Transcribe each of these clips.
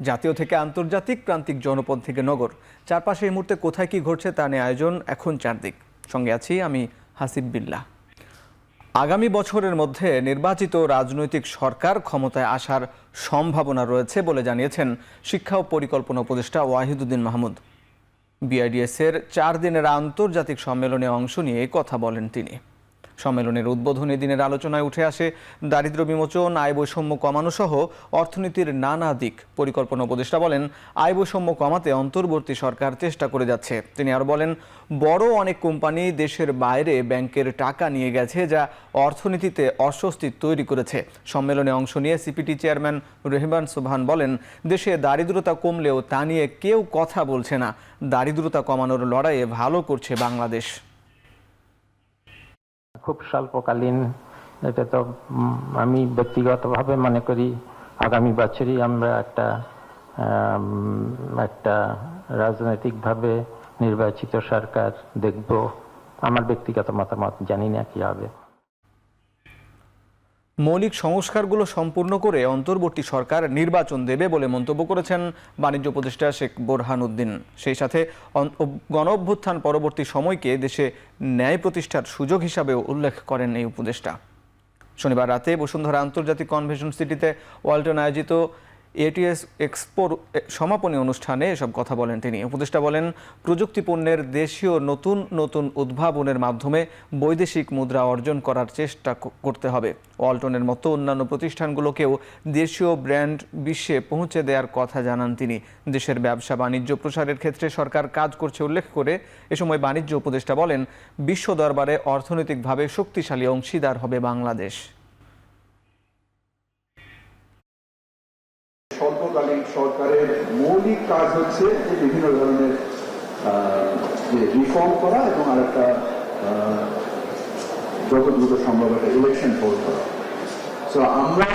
জাতীয় থেকে আন্তর্জাতিক, প্রান্তিক জনপদ থেকে নগর, চারপাশে এই মুহূর্তে কোথায় কি ঘটছে তা নিয়ে আয়োজন এখন চারদিক। সঙ্গে আছি আমি হাসিব বিল্লাহ। আগামী বছরের মধ্যে নির্বাচিত রাজনৈতিক সরকার ক্ষমতায় আসার সম্ভাবনা রয়েছে বলে জানিয়েছেন শিক্ষা ও পরিকল্পনা উপদেষ্টা ওয়াহিদুদ্দিন মাহমুদ। বিআইডিএস-এর 4 দিনের আন্তর্জাতিক সম্মেলনে অংশ নিয়ে কথা বলেন তিনি। সম্মেলনের উদ্বোধনী দিনের আলোচনায় উঠে আসে দারিদ্র্য বিমোচন, আয় বৈষম্য কমানো সহ অর্থনীতির নানা দিক। পরিকল্পনা উপদেষ্টা বলেন, আয় বৈষম্য কমাতে অন্তর্বর্তী সরকার চেষ্টা করে যাচ্ছে। তিনি আরও বলেন, বড় অনেক কোম্পানি দেশের বাইরে ব্যাংকের টাকা নিয়ে গেছে, যা অর্থনীতিতে অস্বস্তি তৈরি করেছে। সম্মেলনে অংশ নিয়ে সিপিটি চেয়ারম্যান রেহমান সুবহান বলেন, দেশে দারিদ্রতা কমলেও তা নিয়ে কেউ কথা বলছে না। দারিদ্রতা কমানোর লড়াইয়ে ভালো করছে বাংলাদেশ। খুব স্বল্পকালীন, এটা তো আমি ব্যক্তিগতভাবে মনে করি আগামী বছরই আমরা একটা রাজনৈতিকভাবে নির্বাচিত সরকার দেখব। আমার ব্যক্তিগত মতামত, জানি না কি হবে। মৌলিক সংস্কারগুলো সম্পূর্ণ করে অন্তর্বর্তী সরকার নির্বাচন দেবে বলে মন্তব্য করেছেন বাণিজ্য উপদেষ্টা শেখ বোরহান উদ্দিন। সেই সাথে গণঅভ্যুত্থান পরবর্তী সময়কে দেশে ন্যায় প্রতিষ্ঠার সুযোগ হিসাবেও উল্লেখ করেন এই উপদেষ্টা। শনিবার রাতে বসুন্ধরা আন্তর্জাতিক কনভেনশন সিটিতে ওয়ালটন আয়োজিত এটিএস এক্সপোর সমাপনী অনুষ্ঠানে এসব কথা বলেন তিনি। উপদেষ্টা বলেন, প্রযুক্তি পণ্যের দেশীয় নতুন নতুন উদ্ভাবনের মাধ্যমে বৈদেশিক মুদ্রা অর্জন করার চেষ্টা করতে হবে। ওয়ালটনের মতো অন্যান্য প্রতিষ্ঠানগুলোকেও দেশীয় ব্র্যান্ড বিশ্বে পৌঁছে দেওয়ার কথা জানান তিনি। দেশের ব্যবসা বাণিজ্য প্রসারের ক্ষেত্রে সরকার কাজ করছে উল্লেখ করে এ সময় বাণিজ্য উপদেষ্টা বলেন, বিশ্ব দরবারে অর্থনৈতিকভাবে শক্তিশালী অংশীদার হবে বাংলাদেশ। স্বল্পকালীন সরকারের মৌলিক কাজ হচ্ছে যে বিভিন্ন ধরনের যে রিফর্ম করা এবং আরেকটা যত দ্রুত সম্ভব একটা ইলেকশন হোল্ড করা। সো আমরা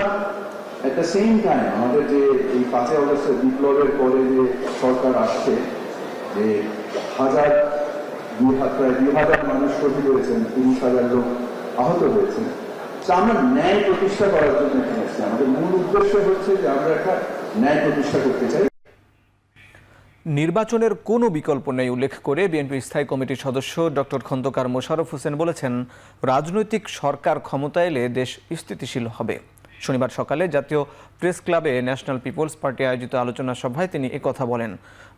এট দ্য সেম টাইম আমাদের যে এই 5 আগস্টের বিপ্লবের পরে যে সরকার আসছে, যে প্রায় 2,000 মানুষ শহীদ হয়েছেন, 30,000 লোক আহত হয়েছেন। আমরা ন্যায় প্রতিষ্ঠা করার জন্য এখানে আসছি। আমাদের মূল উদ্দেশ্য হচ্ছে যে আমরা একটা ন্যায় প্রতিষ্ঠা করতে চাই। নির্বাচনের কোনো বিকল্প নেই উল্লেখ করে বিএনপির স্থায়ী কমিটির সদস্য ডক্টর খন্দকার মোশাররফ হোসেন বলেছেন, রাজনৈতিক সরকার ক্ষমতায় এলে দেশ স্থিতিশীল হবে। শনিবার সকালে জাতীয় প্রেস ক্লাবে ন্যাশনাল পিপলস পার্টি আয়োজিত আলোচনা সভায় তিনি একথা বলেন।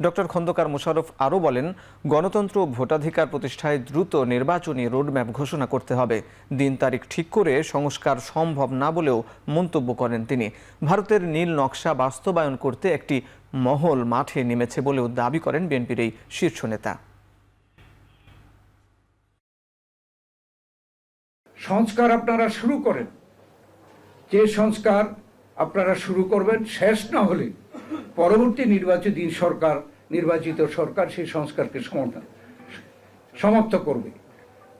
ডক্টর খন্দকার মোশাররফ আরও বলেন, গণতন্ত্র ও ভোটাধিকার প্রতিষ্ঠায় দ্রুত নির্বাচনী রোডম্যাপ ঘোষণা করতে হবে। দিন তারিখ ঠিক করে সংস্কার সম্ভব না বলেও মন্তব্য করেন তিনি। ভারতের নীল নকশা বাস্তবায়ন করতে একটি মহল মাঠে নেমেছে বলেও দাবি করেন বিএনপির এই শীর্ষ নেতা। সংস্কার আপনারা শুরু করেন, যে সংস্কার আপনারা শুরু করবেন শেষ না হলে পরবর্তী নির্বাচিত সরকার সেই সংস্কারকে সমাপ্ত করবে।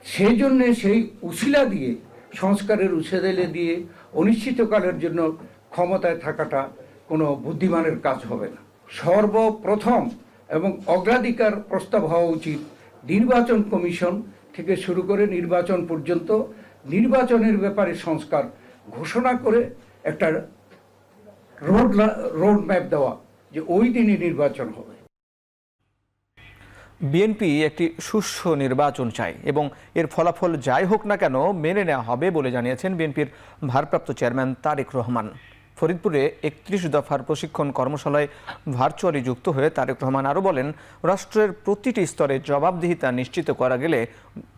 সেই জন্য সেই উছিলা দিয়ে, সংস্কারের উছিলা দিয়ে অনিশ্চিতকালের জন্য ক্ষমতায় থাকাটা কোনো বুদ্ধিমানের কাজ হবে না। সর্বপ্রথম এবং অগ্রাধিকার প্রস্তাব হওয়া উচিত নির্বাচন কমিশন থেকে শুরু করে নির্বাচন পর্যন্ত নির্বাচনের ব্যাপারে সংস্কার ঘোষণা করে একটা রোড ম্যাপ দেওয়া, যে ওই দিনই নির্বাচন হবে। বিএনপি একটি সুষ্ঠু নির্বাচন চায় এবং এর ফলাফল যাই হোক না কেন মেনে নেওয়া হবে বলে জানিয়েছেন বিএনপির ভারপ্রাপ্ত চেয়ারম্যান তারেক রহমান। ফরিদপুরে 31 দফার প্রশিক্ষণ কর্মশালায় ভার্চুয়ালি যুক্ত হয়ে তারেক রহমান আরও বলেন, রাষ্ট্রের প্রতিটি স্তরে জবাবদিহিতা নিশ্চিত করা গেলে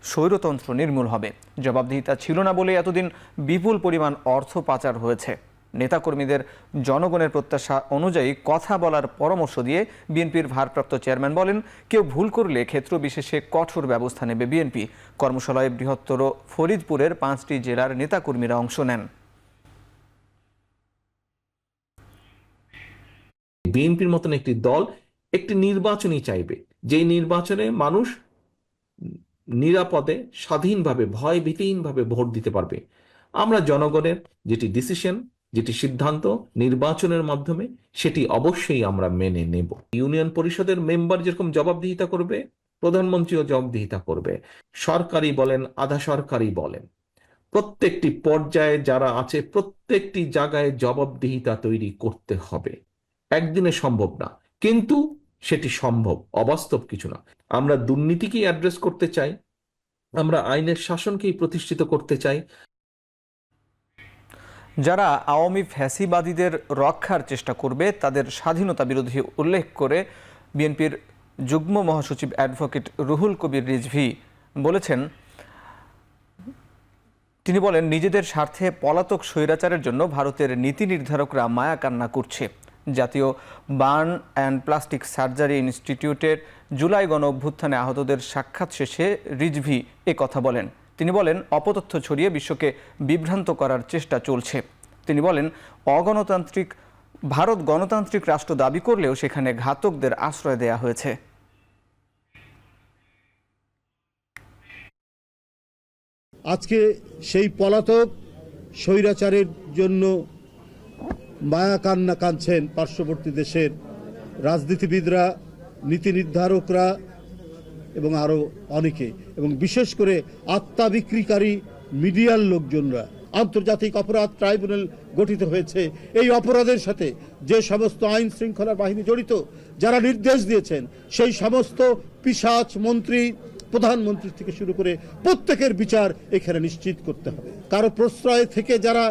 স্বৈরতন্ত্র নির্মূল হবে। জবাবদিহিতা ছিল না বলে এতদিন বিপুল পরিমাণ অর্থ পাচার হয়েছে। নেতাকর্মীদের জনগণের প্রত্যাশা অনুযায়ী কথা বলার পরামর্শ দিয়ে বিএনপির ভারপ্রাপ্ত চেয়ারম্যান বলেন, কেউ ভুল করলে ক্ষেত্র বিশেষে কঠোর ব্যবস্থা নেবে বিএনপি। কর্মশালায় বৃহত্তর ফরিদপুরের 5টি জেলার নেতাকর্মীরা অংশ নেন। বিএনপির মতন একটি দল একটি নির্বাচনই চাইবে, যেই নির্বাচনে মানুষ নিরাপদে, স্বাধীনভাবে, ভয় ভীতিহীনভাবে ভোট দিতে পারবে। আমরা জনগণের যেটি ডিসিশন, যেটি সিদ্ধান্ত নির্বাচনের মাধ্যমে, সেটি অবশ্যই আমরা মেনে নেব। ইউনিয়ন পরিষদের মেম্বার যেরকম জবাবদিহিতা করবে, প্রধানমন্ত্রীও জবাবদিহিতা করবে। সরকারি বলেন, আধা সরকারি বলেন, প্রত্যেকটি পর্যায়ে যারা আছে প্রত্যেকটি জায়গায় জবাবদিহিতা তৈরি করতে হবে। একদিনে সম্ভব না, কিন্তু সেটি সম্ভব, অবাস্তব কিছু না। আমরা দুর্নীতিকেই অ্যাড্রেস করতে চাই, আমরা আইনের শাসনকেই প্রতিষ্ঠিত করতে চাই। যারা আওয়ামী ফ্যাসিবাদীদের রক্ষার চেষ্টা করবে তাদের স্বাধীনতা বিরোধী উল্লেখ করে বিএনপির যুগ্ম মহাসচিব অ্যাডভোকেট রুহুল কবির রিজভী বলেছেন, তিনি বলেন, নিজেদের স্বার্থে পলাতক স্বৈরাচারের জন্য ভারতের নীতি নির্ধারকরা মায়া কান্না করছে। জাতীয় বার্ন অ্যান্ড প্লাস্টিক সার্জারি ইনস্টিটিউটের জুলাই গণ অভ্যুত্থানে আহতদের সাক্ষাৎ শেষে রিজভী এ কথা বলেন। তিনি বলেন, অপতথ্য ছড়িয়ে বিশ্বকে বিভ্রান্ত করার চেষ্টা চলছে। তিনি বলেন, ভারত গণতান্ত্রিক রাষ্ট্র দাবি করলেও সেখানে ঘাতকদের আশ্রয় দেয়া হয়েছে। আজকে সেই পলাতক স্বৈরাচারের জন্য মায়া কান্না কাঁদছেন পার্শ্ববর্তী দেশের রাজনীতিবিদরা, নীতি নির্ধারকরা এবং আরও অনেকে, এবং বিশেষ করে আত্মা বিক্রিকারী মিডিয়ার লোকজনরা। আন্তর্জাতিক অপরাধ ট্রাইব্যুনাল গঠিত হয়েছে। এই অপরাধের সাথে যে সমস্ত আইন শৃঙ্খলা বাহিনী জড়িত, যারা নির্দেশ দিয়েছেন, সেই সমস্ত পিশাচ মন্ত্রী, প্রধানমন্ত্রী থেকে শুরু করে প্রত্যেকের বিচার এখানে নিশ্চিত করতে হবে। কারো প্রশ্রয় থেকে যারা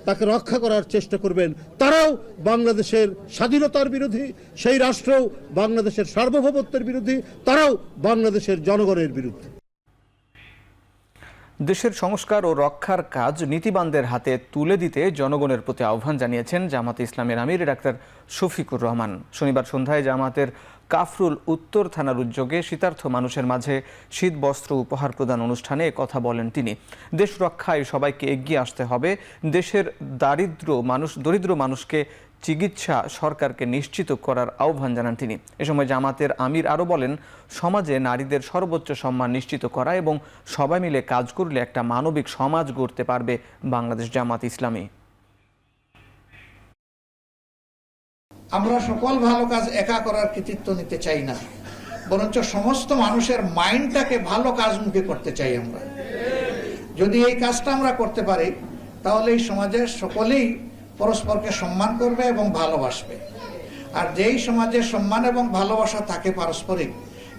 তাকে রক্ষা করার চেষ্টা করবেন তারাও বাংলাদেশের স্বাধীনতার বিরোধী, সেই রাষ্ট্রও বাংলাদেশের সার্বভৌমত্বের বিরোধী, তারাও বাংলাদেশের জনগণের বিরুদ্ধে। দেশের সংস্কার ও রক্ষার কাজ নীতিবানদের হাতে তুলে দিতে জনগণের প্রতি আহ্বান জানিয়েছেন জামাতে ইসলামের আমির ডাক্তার শফিকুর রহমান। শনিবার সন্ধ্যায় জামাতের কাফরুল উত্তর থানার উদ্যোগে শীতার্থ মানুষের মাঝে শীত বস্ত্র উপহার প্রদান অনুষ্ঠানে কথা বলেন তিনি। দেশ রক্ষায় সবাইকে এগিয়ে আসতে হবে। দেশের দরিদ্র মানুষকে চিকিৎসা সরকারকে নিশ্চিত করার আহ্বান জানান তিনি। এ সময় জামাতের আমির আরও বলেন, সমাজে নারীদের সর্বোচ্চ সম্মান নিশ্চিত করা এবং সবাই মিলে কাজ করলে একটা মানবিক সমাজ গড়তে পারবে বাংলাদেশ জামাত ইসলামী। আমরা সকল ভালো কাজ একা করার কৃতিত্ব নিতে চাই না, বরঞ্চ সমস্ত মানুষের মাইন্ডটাকে ভালো কাজমুখী করতে চাই আমরা। যদি এই কাজটা আমরা করতে পারি তাহলে এই সমাজের সকলেই পরস্পরকে সম্মান করবে এবং ভালোবাসবে। আর যেই সমাজে সম্মান এবং ভালোবাসা থাকে পারস্পরিক,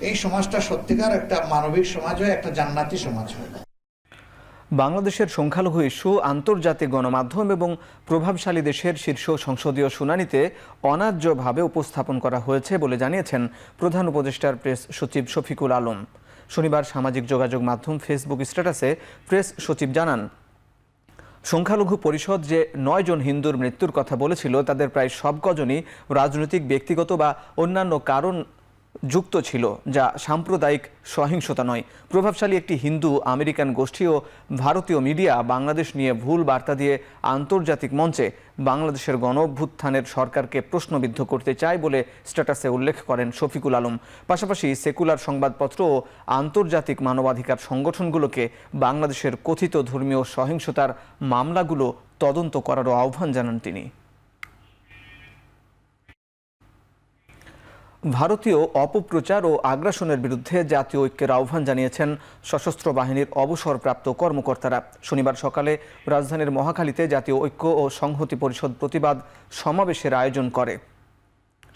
এই সমাজটা সত্যিকার একটা মানবিক সমাজ হয়, একটা জান্নাতি সমাজ হয়। বাংলাদেশের সংখ্যালঘু ইস্যু আন্তর্জাতিক গণমাধ্যম এবং প্রভাবশালী দেশের শীর্ষ সংসদীয় শুনানিতে অন্যায্যভাবে উপস্থাপন করা হয়েছে বলে জানিয়েছেন প্রধান উপদেষ্টার প্রেস সচিব শফিকুল আলম। শনিবার সামাজিক যোগাযোগ মাধ্যম ফেসবুক স্ট্যাটাসে প্রেস সচিব জানান, সংখ্যালঘু পরিষদ যে 9 জন হিন্দুর মৃত্যুর কথা বলেছিল তাদের প্রায় সব কজনই রাজনৈতিক, ব্যক্তিগত বা অন্যান্য কারণ যুক্ত ছিল, যা সাম্প্রদায়িক সহিংসতা নয়। প্রভাবশালী একটি হিন্দু আমেরিকান গোষ্ঠী ও ভারতীয় মিডিয়া বাংলাদেশ নিয়ে ভুল বার্তা দিয়ে আন্তর্জাতিক মঞ্চে বাংলাদেশের গণঅভ্যুত্থানের সরকারকে প্রশ্নবিদ্ধ করতে চায় বলে স্ট্যাটাসে উল্লেখ করেন শফিকুল আলম। পাশাপাশি সেকুলার সংবাদপত্র ও আন্তর্জাতিক মানবাধিকার সংগঠনগুলোকে বাংলাদেশের কথিত ধর্মীয় সহিংসতার মামলাগুলো তদন্ত করারও আহ্বান জানান তিনি। ভারতীয় অপপ্রচার ও আগ্রাসনের বিরুদ্ধে জাতীয় ঐক্যের আহ্বান জানিয়েছেন সশস্ত্র বাহিনীর অবসরপ্রাপ্ত কর্মকর্তারা। শনিবার সকালে রাজধানীর মহাখালীতে জাতীয় ঐক্য ও সংহতি পরিষদ প্রতিবাদ সমাবেশের আয়োজন করে।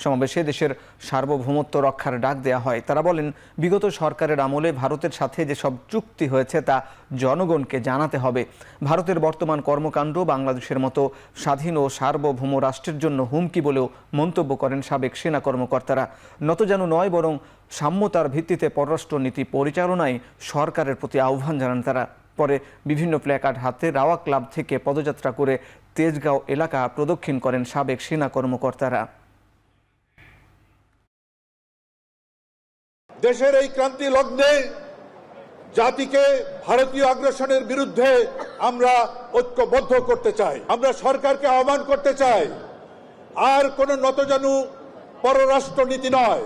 সমাবেশে দেশের সার্বভৌমত্ব রক্ষার ডাক দেয়া হয়। তারা বলেন, বিগত সরকারের আমলে ভারতের সাথে যেসব চুক্তি হয়েছে তা জনগণকে জানাতে হবে। ভারতের বর্তমান কর্মকাণ্ড বাংলাদেশের মতো স্বাধীন ও সার্বভৌম রাষ্ট্রের জন্য হুমকি বলেও মন্তব্য করেন সাবেক সেনা কর্মকর্তারা। নতজানু নয়, বরং সাম্যতার ভিত্তিতে পররাষ্ট্রনীতি পরিচালনায় সরকারের প্রতি আহ্বান জানান তারা। পরে বিভিন্ন প্ল্যাকার্ড হাতে রাওয়া ক্লাব থেকে পদযাত্রা করে তেজগাঁও এলাকা প্রদক্ষিণ করেন সাবেক সেনা কর্মকর্তারা। দেশের এই ক্রান্তি লগ্নে জাতিকে ভারতীয় আগ্রাসনের বিরুদ্ধে আমরা ঐক্যবদ্ধ করতে চাই। আমরা সরকারকে আহ্বান করতে চাই, আর কোন নতজানু পররাষ্ট্রনীতি নয়,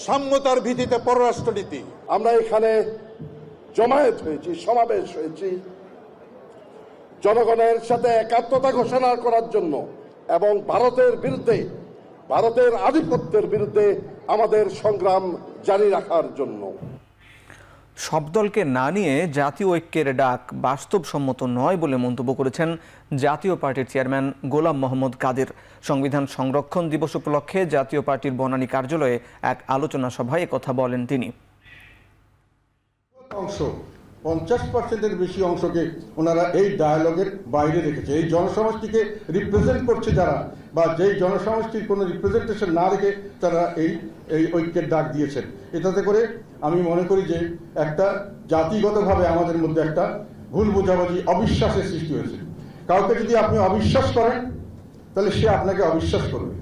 সাম্যতার ভিত্তিতে পররাষ্ট্রনীতি। আমরা এখানে জমায়েত হয়েছি, সমাবেশ হয়েছি জনগণের সাথে একাত্মতা ঘোষণা করার জন্য এবং ভারতের বিরুদ্ধে, ভারতের আধিপত্যের বিরুদ্ধে আমাদের সংগ্রাম জারি রাখার জন্য। সব দলকে না নিয়ে জাতীয় ঐক্যের ডাক বাস্তবসম্মত নয় বলে মন্তব্য করেছেন জাতীয় পার্টির চেয়ারম্যান গোলাম মোহাম্মদ কাদের। সংবিধান সংরক্ষণ দিবস উপলক্ষে জাতীয় পার্টির বনানী কার্যালয়ে এক আলোচনা সভায় একথা বলেন তিনি। 50%-এর বেশি অংশকে ওনারা এই ডায়ালগের বাইরে রেখেছে। এই জনসমষ্টিকে রিপ্রেজেন্ট করছে যারা, বা যেই জনসমষ্টির কোনো রিপ্রেজেন্টেশন না রেখে তারা এই ঐক্যের ডাক দিয়েছেন। এটাতে করে আমি মনে করি যে একটা জাতিগতভাবে আমাদের মধ্যে একটা ভুল বোঝাবুঝি, অবিশ্বাসের সৃষ্টি হয়েছে। কাউকে যদি আপনি অবিশ্বাস করেন তাহলে সে আপনাকে অবিশ্বাস করবে।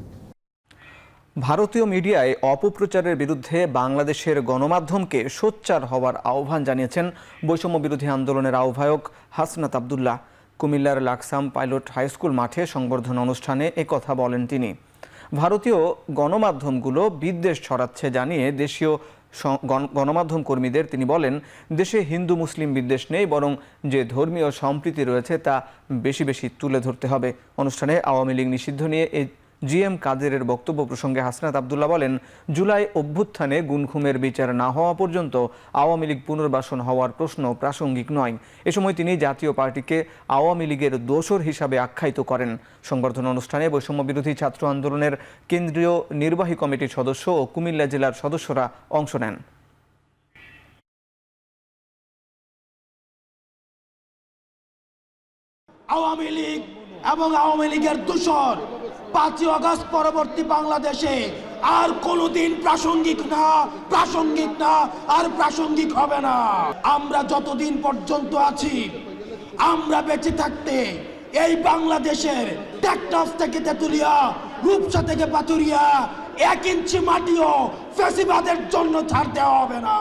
ভারতীয় মিডিয়ায় অপপ্রচারের বিরুদ্ধে বাংলাদেশের গণমাধ্যমকে সোচ্চার হওয়ার আহ্বান জানিয়েছেন বৈষম্য বিরোধী আন্দোলনের আহ্বায়ক হাসনাত আবদুল্লাহ। কুমিল্লার লাকসাম পাইলট হাইস্কুল মাঠে সংবর্ধনা অনুষ্ঠানে একথা বলেন তিনি। ভারতীয় গণমাধ্যমগুলো বিদ্বেষ ছড়াচ্ছে জানিয়ে দেশীয় গণমাধ্যম কর্মীদের তিনি বলেন, দেশে হিন্দু মুসলিম বিদ্বেষ নেই, বরং যে ধর্মীয় সম্প্রীতি রয়েছে তা বেশি বেশি তুলে ধরতে হবে। অনুষ্ঠানে আওয়ামী লীগ নিষিদ্ধ নিয়ে জিএম কাদেরের বক্তব্য প্রসঙ্গে হাসনাত আবদুল্লাহ বলেন, জুলাই অভ্যুত্থানে গুনখুমের বিচার না হওয়া পর্যন্ত আওয়ামী লীগ পুনর্বাসন হওয়ার প্রশ্ন প্রাসঙ্গিক নয়। এ সময় তিনি জাতীয় পার্টিকে আওয়ামী লীগের দোসর হিসাবে আখ্যায়িত করেন। সংবর্ধনা অনুষ্ঠানে বৈষম্য বিরোধী ছাত্র আন্দোলনের কেন্দ্রীয় নির্বাহী কমিটির সদস্য ও কুমিল্লা জেলার সদস্যরা অংশ নেন। আওয়ামী লীগ এবং আওয়ামী লীগের দোসর 5ই আগস্ট পরবর্তী বাংলাদেশে আর কোনোদিন প্রাসঙ্গিক না আর প্রাসঙ্গিক হবে না। আমরা যতদিন পর্যন্ত আছি, আমরা বেঁচে থাকতে এই বাংলাদেশের টেকনাফ থেকে তেতুলিয়া, রূপসা থেকে পাতুরিয়া 1 ইঞ্চি মাটিও ফ্যাসিবাদের জন্য ছাড় দেওয়া হবে না।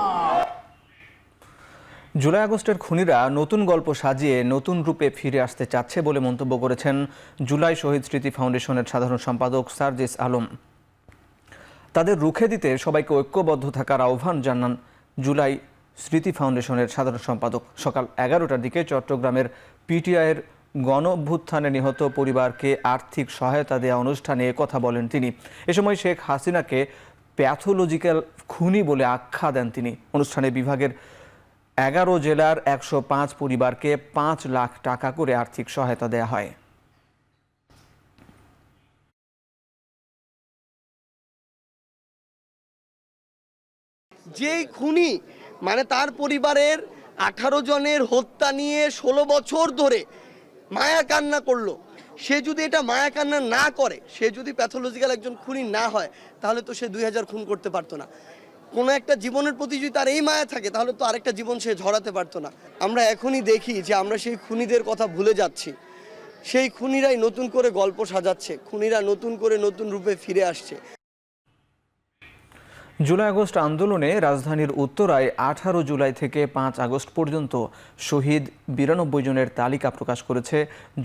জুলাই আগস্টের খুনিরা নতুন গল্প সাজিয়ে নতুন রূপে ফিরে আসতে চাচ্ছে বলে মন্তব্য করেছেন জুলাই শহীদ স্মৃতি ফাউন্ডেশনের সাধারণ সম্পাদক সার্জিস আলম। তাদের রুখে দিতে সবাইকে ঐক্যবদ্ধ থাকার আহ্বান জানান জুলাই স্মৃতি ফাউন্ডেশনের সাধারণ সম্পাদক। সকাল 11টার দিকে চট্টগ্রামের পিটিআইয়ের গণ অভ্যুত্থানে নিহত পরিবারকে আর্থিক সহায়তা দেওয়া অনুষ্ঠানে কথা বলেন তিনি। এ সময় শেখ হাসিনাকে প্যাথোলজিক্যাল খুনি বলে আখ্যা দেন তিনি। অনুষ্ঠানে বিভাগের 11 জেলার 105 পরিবারকে 5 লাখ টাকা করে আর্থিক সহায়তা দেওয়া হয়। যেই খুনি মানে তার পরিবারের 18 জনের হত্যা নিয়ে 16 বছর ধরে মায়া কান্না করলো, সে যদি এটা মায়া কান্না না করে, সে যদি প্যাথোলজিক্যাল একজন খুনি না হয়, তাহলে তো সে 2000 খুন করতে পারতো না। কোনো একটা জীবনের প্রতি যদি তার এই মায়া থাকে, তাহলে তো আরেকটা জীবন সে ঝরাতে পারতো না। আমরা এখনই দেখি যে আমরা সেই খুনিদের কথা ভুলে যাচ্ছি। সেই খুনিরাই নতুন করে গল্প সাজাচ্ছে, খুনিরা নতুন করে নতুন রূপে ফিরে আসছে। জুলাই আগস্ট আন্দোলনে রাজধানীর উত্তরায় 18 জুলাই থেকে 5 আগস্ট পর্যন্ত শহীদ 92 জনের তালিকা প্রকাশ করেছে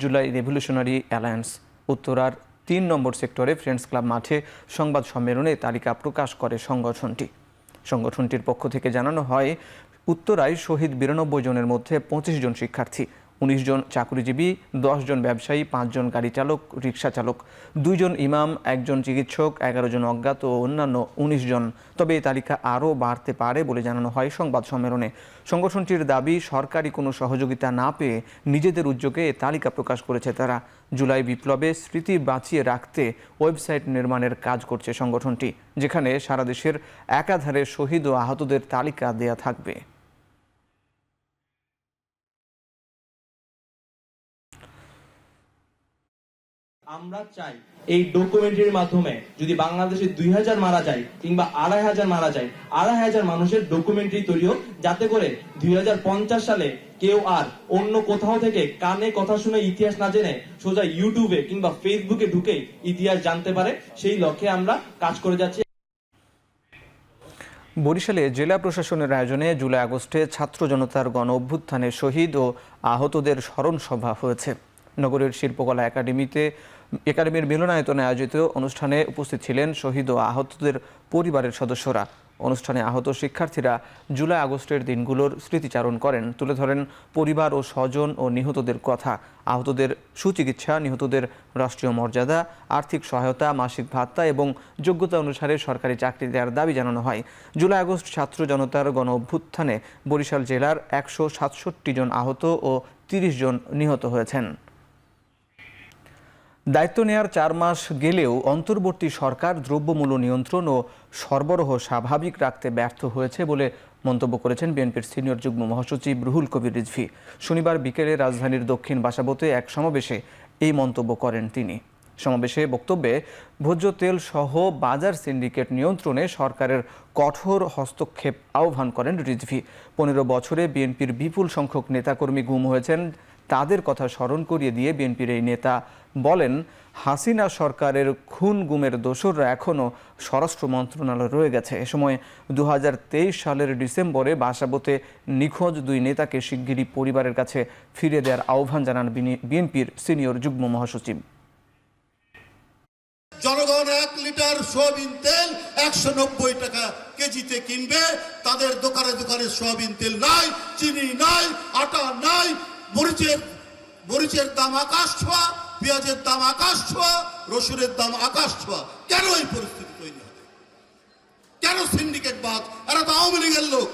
জুলাই রেভলিউশনারি অ্যালায়েন্স। উত্তরার 3 নম্বর সেক্টরে ফ্রেন্ডস ক্লাব মাঠে সংবাদ সম্মেলনে তালিকা প্রকাশ করে সংগঠনটির পক্ষ থেকে জানানো হয়, উত্তরায় শহীদ 92 জনের মধ্যে 25 জন শিক্ষার্থী, 19 জন চাকরিজীবী, 10 জন ব্যবসায়ী, 5 জন গাড়ি চালক, রিক্সা চালক, 2 জন ইমাম, 1 জন চিকিৎসক, 11 জন অজ্ঞাত ও অন্যান্য 19 জন। তবে এই তালিকা আরও বাড়তে পারে বলে জানানো হয় সংবাদ সম্মেলনে। সংগঠনটির দাবি, সরকারি কোনো সহযোগিতা না পেয়ে নিজেদের উদ্যোগে এই তালিকা প্রকাশ করেছে তারা। জুলাই বিপ্লবে স্মৃতি বাঁচিয়ে রাখতে ওয়েবসাইট নির্মাণের কাজ করছে সংগঠনটি, যেখানে সারা দেশের একাধারে শহীদ ও আহতদের তালিকা দেয়া থাকবে। আমরা চাই এই ডকুমেন্টারির মাধ্যমে যদি বাংলাদেশে 2000 মারা যায় কিংবা 2500 মারা যায়, 2500 মানুষের ডকুমেন্টারি তৈরি হোক, যাতে করে 2050 সালে কেউ আর অন্য কোথাও থেকে কানে কথা শুনে ইতিহাস না জেনে সোজা ইউটিউবে কিংবা ফেসবুকে ঢুকে ইতিহাস জানতে পারে। সেই লক্ষ্যে আমরা কাজ করে যাচ্ছি। বরিশালে জেলা প্রশাসনের আয়োজনে জুলাই আগস্টে ছাত্র জনতার গণ অভ্যুত্থানে শহীদ ও আহতদের স্মরণ সভা হয়েছে। নগরের শিল্পকলা একাডেমির মিলনায়তনে আয়োজিত অনুষ্ঠানে উপস্থিত ছিলেন শহীদ ও আহতদের পরিবারের সদস্যরা। অনুষ্ঠানে আহত শিক্ষার্থীরা জুলাই আগস্টের দিনগুলোর স্মৃতিচারণ করেন, তুলে ধরেন পরিবার ও স্বজন ও নিহতদের কথা। আহতদের সুচিকিৎসা, নিহতদের রাষ্ট্রীয় মর্যাদা, আর্থিক সহায়তা, মাসিক ভাতা এবং যোগ্যতা অনুসারে সরকারি চাকরি দেওয়ার দাবি জানানো হয়। জুলাই আগস্ট ছাত্র জনতার গণ অভ্যুত্থানে বরিশাল জেলার 167 জন আহত ও 30 জন নিহত হয়েছেন। দায়িত্ব নেয়ার 4 মাস গেলেও অন্তর্বর্তী সরকার দ্রব্যমূল্য নিয়ন্ত্রণ ও সরবরাহ স্বাভাবিক রাখতে ব্যর্থ হয়েছে বলে মন্তব্য করেছেন বিএনপির সিনিয়র যুগ্ম মহাসচিব রুহুল কবির রিজভী। শনিবার বিকেলে রাজধানীর দক্ষিণ বাসাবোতে এক সমাবেশে এই মন্তব্য করেন তিনি। সমাবেশে বক্তব্যে ভোজ্য তেল সহ বাজার সিন্ডিকেট নিয়ন্ত্রণে সরকারের কঠোর হস্তক্ষেপ আহ্বান করেন রিজভী। 15 বছরে বিএনপির বিপুল সংখ্যক নেতাকর্মী গুম হয়েছেন, তাদের কথা স্মরণ করিয়ে দিয়ে বিএনপির এই নেতা বলেন, হাসিনা সরকারের খুন গুমের দোসররা এখনও স্বরাষ্ট্র মন্ত্রণালয়ে রয়ে গেছে। এ সময় 2023 সালের ডিসেম্বরে বাসাবোতে নিখোঁজ 2 নেতাকে শিগগিরই পরিবারের কাছে ফিরে দেওয়ার আহ্বান জানান বিএনপির সিনিয়র যুগ্ম মহাসচিব। জনগণ 1 লিটার সয়াবিন তেল 190 টাকা কেজিতে কিনবে, তাদের দোকানে দোকানে সয়াবিন তেল নাই, চিনি নাই, আটা নাই, মরিচের দাম আকাশ ছোঁয়া, পেঁয়াজের দাম আকাশ ছোঁয়া, রসুনের দাম আকাশ ছোঁয়া। কেন এই পরিস্থিতি তৈরি হবে? কেন সিন্ডিকেট বাদ? এরা তো আওয়ামী লীগের লোক।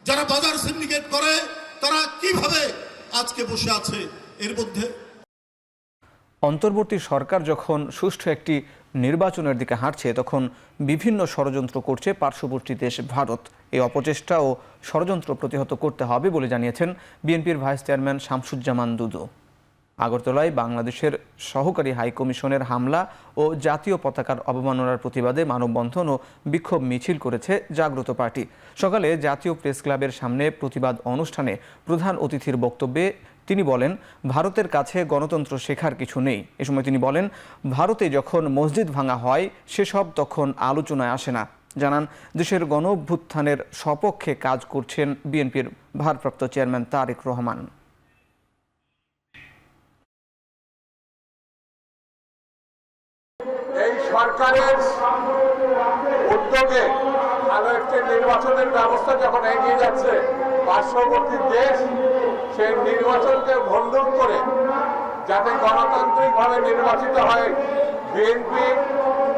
যারা বাজার সিন্ডিকেট করে তারা কিভাবে আজকে বসে আছে এর মধ্যে? অন্তর্বর্তী সরকার যখন সুষ্ঠু একটি নির্বাচনের দিকে হাঁটছে, তখন বিভিন্ন ষড়যন্ত্র করছে পার্শ্ববর্তী দেশ ভারত। এই অপচেষ্টা ও ষড়যন্ত্র প্রতিহত করতে হবে বলে জানিয়েছেন বিএনপির ভাইস চেয়ারম্যান শামসুজ্জামান দুদু। আগরতলায় বাংলাদেশের সহকারী হাইকমিশনের হামলা ও জাতীয় পতাকার অবমাননার প্রতিবাদে মানববন্ধন ও বিক্ষোভ মিছিল করেছে জাগ্রত পার্টি। সকালে জাতীয় প্রেস ক্লাবের সামনে প্রতিবাদ অনুষ্ঠানে প্রধান অতিথির বক্তব্যে তিনি বলেন, ভারতের কাছে গণতন্ত্র শেখার কিছু নেই। এ সময় তিনি বলেন, ভারতে যখন মসজিদ ভাঙা হয় সেসব তখন আলোচনায় আসে না। জানান, দেশের গণ অভ্যুত্থানের সপক্ষে কাজ করছেন বিএনপির ভারপ্রাপ্ত চেয়ারম্যান তারেক রহমান। এই সরকারের উদ্যোগে ভালো একটি নির্বাচনের ব্যবস্থা যখন এগিয়ে যাচ্ছে, পার্শ্ববর্তী দেশ সেই নির্বাচনকে ভণ্ডুল করে যাতে গণতান্ত্রিকভাবে নির্বাচিত হয় বিএনপি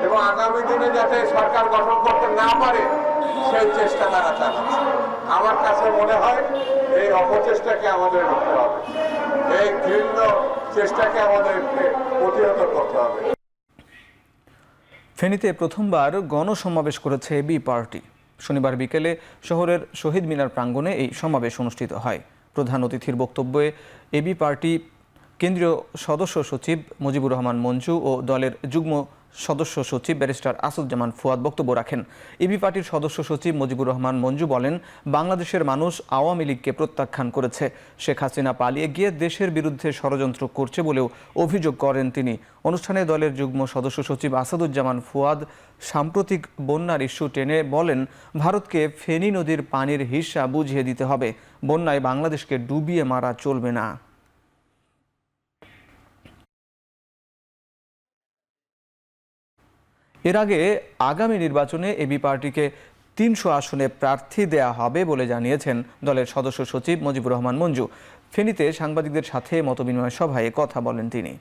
এবং আগামী দিনে যাতে সরকার গঠন করতে না পারে সেই চেষ্টা তারা চালাচ্ছে। আমার কাছে মনে হয় এই অপচেষ্টাকে আমাদের রুখতে হবে, এই ঘৃণ্য চেষ্টাকে আমাদেরকে প্রতিহত করতে হবে। ফেনীতে প্রথমবার গণসমাবেশ করেছে এবি পার্টি। শনিবার বিকেলে শহরের শহীদ মিনার প্রাঙ্গণে এই সমাবেশ অনুষ্ঠিত হয়। প্রধান অতিথির বক্তব্যে এবি পার্টি কেন্দ্রীয় সদস্য সচিব মুজিবুর রহমান মঞ্জু ও দলের যুগ্ম সদস্য সচিব ব্যারিস্টার আসাদুজ্জামান ফুয়াদ বক্তব্য রাখেন। এবি পার্টির সদস্য সচিব মুজিবুর রহমান মঞ্জু বলেন, বাংলাদেশের মানুষ আওয়ামী লীগকে প্রত্যাখ্যান করেছে। শেখ হাসিনা পালিয়ে গিয়ে দেশের বিরুদ্ধে ষড়যন্ত্র করছে বলেও অভিযোগ করেন তিনি। অনুষ্ঠানে দলের যুগ্ম সদস্য সচিব আসাদুজ্জামান ফুয়াদ সাম্প্রতিক বন্যার ইস্যু টেনে বলেন, ভারতকে ফেনী নদীর পানির হিস্সা বুঝিয়ে দিতে হবে। বন্যায় বাংলাদেশকে ডুবিয়ে মারা চলবে না। এর আগে আগামী নির্বাচনে এবি পার্টিকে 300 আসনে প্রার্থী দেয়া হবে বলে জানিয়েছেন দলের সদস্য সচিব মুজিবুর রহমান মঞ্জু। ফেনীতে সাংবাদিকদের সাথে মতবিনিময় সভায় কথা বলেন তিনি।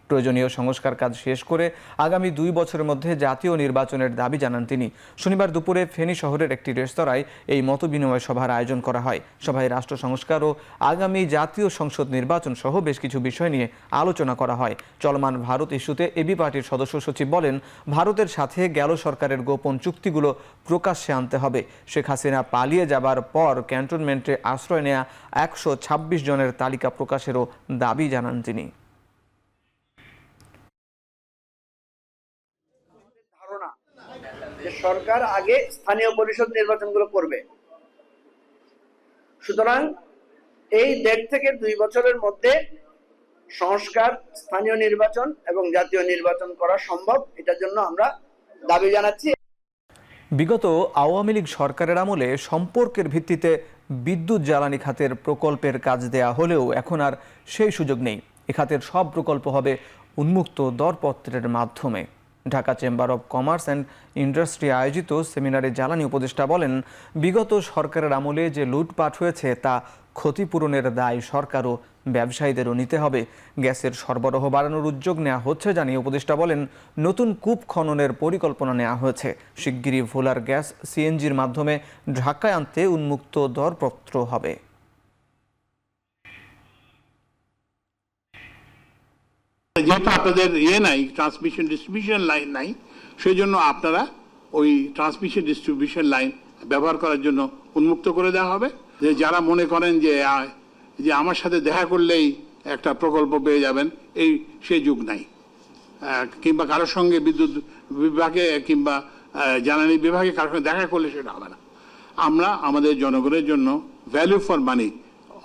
প্রয়োজনীয় সংস্কার কাজ শেষ করে আগামী 2 বছরের মধ্যে জাতীয় নির্বাচনের দাবি জানান তিনি। শনিবার দুপুরে ফেনী শহরের একটি রেস্তোরাঁয় এই মতবিনিময় সভার আয়োজন করা হয়। সভায় রাষ্ট্র সংস্কার ও আগামী জাতীয় সংসদ নির্বাচন সহ বেশ কিছু বিষয় নিয়ে আলোচনা করা হয়। চলমান ভারত ইস্যুতে এবি পার্টির সদস্য সচিব বলেন, ভারতের সাথে গেল সরকারের গোপন চুক্তিগুলো প্রকাশ্যে আনতে হবে। শেখ হাসিনা পালিয়ে যাবার পর ক্যান্টনমেন্টে আশ্রয় নেয়া 126 জনের তালিকা প্রকাশেরও দাবি জানান তিনি। সরকার আগে স্থানীয় পরিষদ নির্বাচনগুলো করবে, সুতরাং এই 1.5 থেকে 2 বছরের মধ্যে সংস্কার, স্থানীয় নির্বাচন এবং জাতীয় নির্বাচন করা সম্ভব। এটার জন্য আমরা দাবি জানাচ্ছি। বিগত আওয়ামী লীগ সরকারের আমলে সম্পর্কের ভিত্তিতে বিদ্যুৎ জ্বালানি খাতের প্রকল্পের কাজ দেয়া হলেও এখন আর সেই সুযোগ নেই। এ খাতের সব প্রকল্প হবে উন্মুক্ত দরপত্রের মাধ্যমে। Dhaka chamber of commerce and industry আয়োজিত সেমিনারে জ্বালানি উপদেষ্টা বলেন, বিগত সরকারের আমলে যে লুটপাট হয়েছে তা ক্ষতিপূরণের দায় সরকার ও ব্যবসায়ীদেরও নিতে হবে। গ্যাসের সরবরাহ বাড়ানোর উদ্যোগ নেওয়া হচ্ছে জানিয়ে উপদেষ্টা বলেন, নতুন কূপ খননের পরিকল্পনা নেওয়া হয়েছে। শিগগিরই ভোলার গ্যাস সিএনজির মাধ্যমে ঢাকায় আনতে উন্মুক্ত দরপত্র হবে। যেহেতু আপনাদের নাই, ট্রান্সমিশন ডিস্ট্রিবিউশন লাইন নাই, সেই জন্য আপনারা ওই ট্রান্সমিশন ডিস্ট্রিবিউশন লাইন ব্যবহার করার জন্য উন্মুক্ত করে দেওয়া হবে। যে যারা মনে করেন যে আমার সাথে দেখা করলেই একটা প্রকল্প পেয়ে যাবেন, সেই যুগ নাই। কিংবা কারোর সঙ্গে বিদ্যুৎ বিভাগে কিংবা জ্বালানি বিভাগে কারোর সঙ্গে দেখা করলে সেটা হবে না। আমরা আমাদের জনগণের জন্য ভ্যালু ফর মানি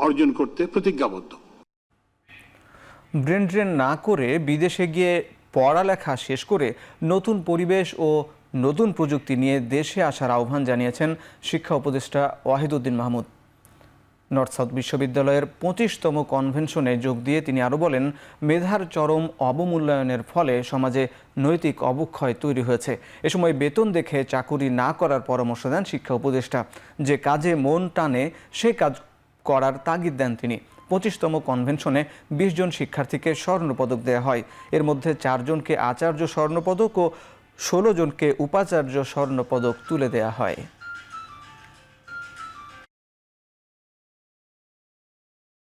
অর্জন করতে প্রতিজ্ঞাবদ্ধ। ব্রেন ড্রেন না করে বিদেশে গিয়ে পড়ালেখা শেষ করে নতুন পরিবেশ ও নতুন প্রযুক্তি নিয়ে দেশে আসার আহ্বান জানিয়েছেন শিক্ষা উপদেষ্টা ওয়াহিদুদ্দিন মাহমুদ। নর্থ সাউথ বিশ্ববিদ্যালয়ের 25তম কনভেনশনে যোগ দিয়ে তিনি আরও বলেন, মেধার চরম অবমূল্যায়নের ফলে সমাজে নৈতিক অবক্ষয় তৈরি হয়েছে। এ সময় বেতন দেখে চাকুরি না করার পরামর্শ দেন শিক্ষা উপদেষ্টা। যে কাজে মন টানে সে কাজ করার তাগিদ দেন তিনি। 25তম কনভেনশনে 20 জন শিক্ষার্থীকে স্বর্ণপদক দেওয়া হয়। এর মধ্যে 4 জনকে আচার্য স্বর্ণপদক ও 16 জনকে উপাচার্য স্বর্ণপদক তুলে দেওয়া হয়।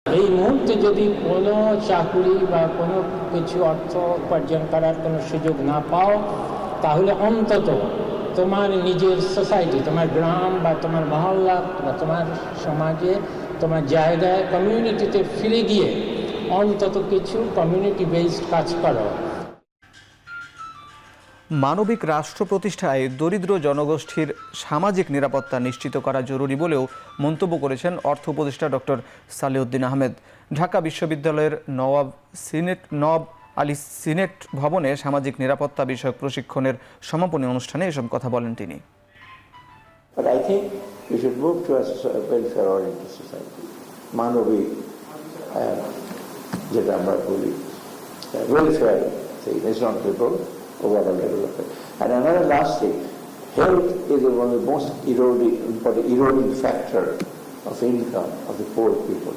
এই মুহূর্তে যদি কোনো চাকুরি বা কোনো কিছু অর্থ উপার্জন করার কোনো সুযোগ না পাও, তাহলে অন্তত তোমার নিজের সোসাইটি, তোমার গ্রাম বা তোমার মহল্লা বা তোমার সমাজে, তোমার জায়গায়, কমিউনিটিতে ফিরে গিয়ে অন্তত কিছু কমিউনিটি বেসড কাজ করো। মানবিক রাষ্ট্র প্রতিষ্ঠায় দরিদ্র জনগোষ্ঠীর সামাজিক নিরাপত্তা নিশ্চিত করা জরুরি বলেও মন্তব্য করেছেন অর্থ উপদেষ্টা ডক্টর সালেউদ্দিন আহমেদ। ঢাকা বিশ্ববিদ্যালয়ের নওয়াব আলী সিনেট ভবনে সামাজিক নিরাপত্তা বিষয়ক প্রশিক্ষণের সমাপনী অনুষ্ঠানে এসব কথা বলেন তিনি। But I think we should move to a welfare-oriented society. মানবিক যেটা আমরা বলি welfare thing is not people overall development. And another last thing, health is one of the most eroding factor of income of the poor people.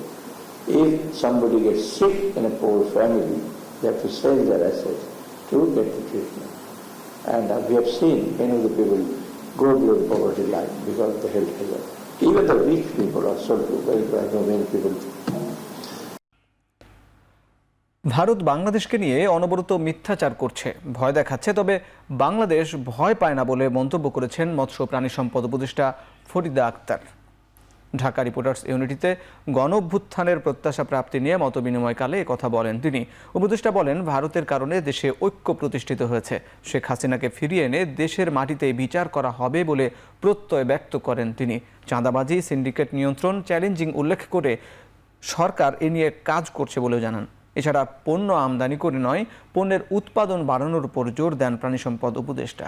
If somebody gets sick in a poor family, they have to sell their assets to get the treatment. And we have seen many of the people go below the poverty line because of the health hazard. Even the rich people are sold to welfare. I know many people. Bharat বাংলাদেশকে নিয়ে অনবরত মিথ্যাচার করছে, ভয় দেখাচ্ছে, তবে বাংলাদেশ ভয় পায় না বলে মন্তব্য করেছেন মৎস্য প্রাণী সম্পদ উপদেষ্টা ফরিদা আক্তার। ঢাকা রিপোর্টার্স ইউনিটিতে গণঅভ্যুত্থানের প্রত্যাশা প্রাপ্তি নিয়ে মতবিনিময়কালে কথা বলেন তিনি। উপদেষ্টা বলেন, ভারতের কারণে দেশে ঐক্য প্রতিষ্ঠিত হয়েছে। শেখ হাসিনাকে ফিরিয়ে এনে দেশের মাটিতে বিচার করা হবে বলে প্রত্যয় ব্যক্ত করেন তিনি। চাঁদাবাজি, সিন্ডিকেট নিয়ন্ত্রণ চ্যালেঞ্জিং উল্লেখ করে সরকার এ নিয়ে কাজ করছে বলেও জানান। এছাড়া পণ্য আমদানি করে নয়, পণ্যের উৎপাদন বাড়ানোর উপর জোর দেন প্রাণী সম্পদ উপদেষ্টা।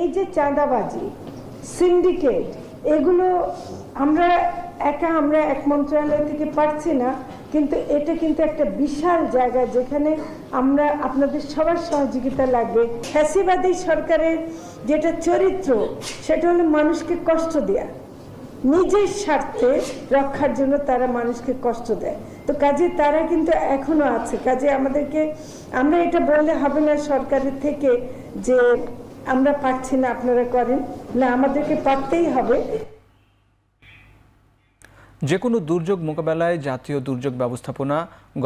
এই যে চাঁদাবাজি, সিন্ডিকেট, এগুলো আমরা এক মন্ত্রণালয় থেকে পারছি না, কিন্তু এটা কিন্তু একটা বিশাল জায়গা যেখানে আমরা আপনাদের সবার সহযোগিতা লাগবে। ফ্যাসিবাদী সরকারের যেটা চরিত্র, সেটা হলো মানুষকে কষ্ট দেয়া, নিজের স্বার্থে রক্ষার জন্য তারা মানুষকে কষ্ট দেয়। তো কাজে তারা কিন্তু এখনো আছে। কাজে আমরা এটা বললে হবে না সরকারের থেকে যে আমরা পারছি না, আপনারা করেন না, আমাদেরকে পারতেই হবে। যে কোনো দুর্যোগ মোকাবেলায় জাতীয় দুর্যোগ ব্যবস্থাপনা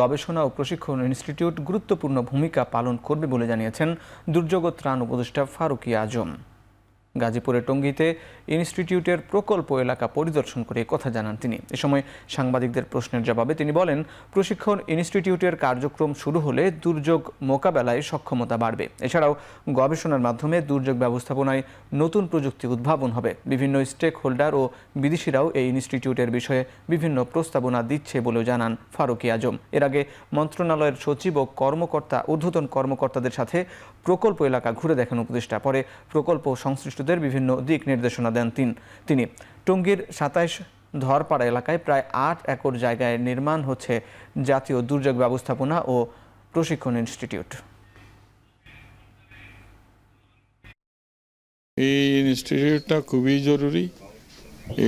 গবেষণা ও প্রশিক্ষণ ইনস্টিটিউট গুরুত্বপূর্ণ ভূমিকা পালন করবে বলে জানিয়েছেন দুর্যোগ ও ত্রাণ উপদেষ্টা ফারুকি আজম। গাজীপুরের টঙ্গীতে ইনস্টিটিউটের প্রকল্প এলাকা পরিদর্শন করে কথা জানান তিনি। এ সময় সাংবাদিকদের প্রশ্নের জবাবে তিনি বলেন, প্রশিক্ষণ ইনস্টিটিউটের কার্যক্রম শুরু হলে দুর্যোগ মোকাবেলায় সক্ষমতা বাড়বে। এছাড়াও গবেষণার মাধ্যমে দুর্যোগ ব্যবস্থাপনায় নতুন প্রযুক্তি উদ্ভাবন হবে। বিভিন্ন স্টেক হোল্ডার ও বিদেশিরাও এই ইনস্টিটিউটের বিষয়ে বিভিন্ন প্রস্তাবনা দিচ্ছে বলেও জানান ফারুকি আজম। এর আগে মন্ত্রণালয়ের সচিব ও ঊর্ধ্বতন কর্মকর্তাদের সাথে প্রকল্প এলাকা ঘুরে দেখেন উপদেষ্টা। পরে প্রকল্প সংশ্লিষ্টদের বিভিন্ন দিক নির্দেশনা দেন তিনি। টঙ্গীর 27 ধরপাড়া এলাকায় প্রায় 8 একর জায়গায় নির্মাণ হচ্ছে জাতীয় দুর্যোগ ব্যবস্থাপনা ও প্রশিক্ষণ ইনস্টিটিউট। এই ইনস্টিটিউটটা খুবই জরুরি।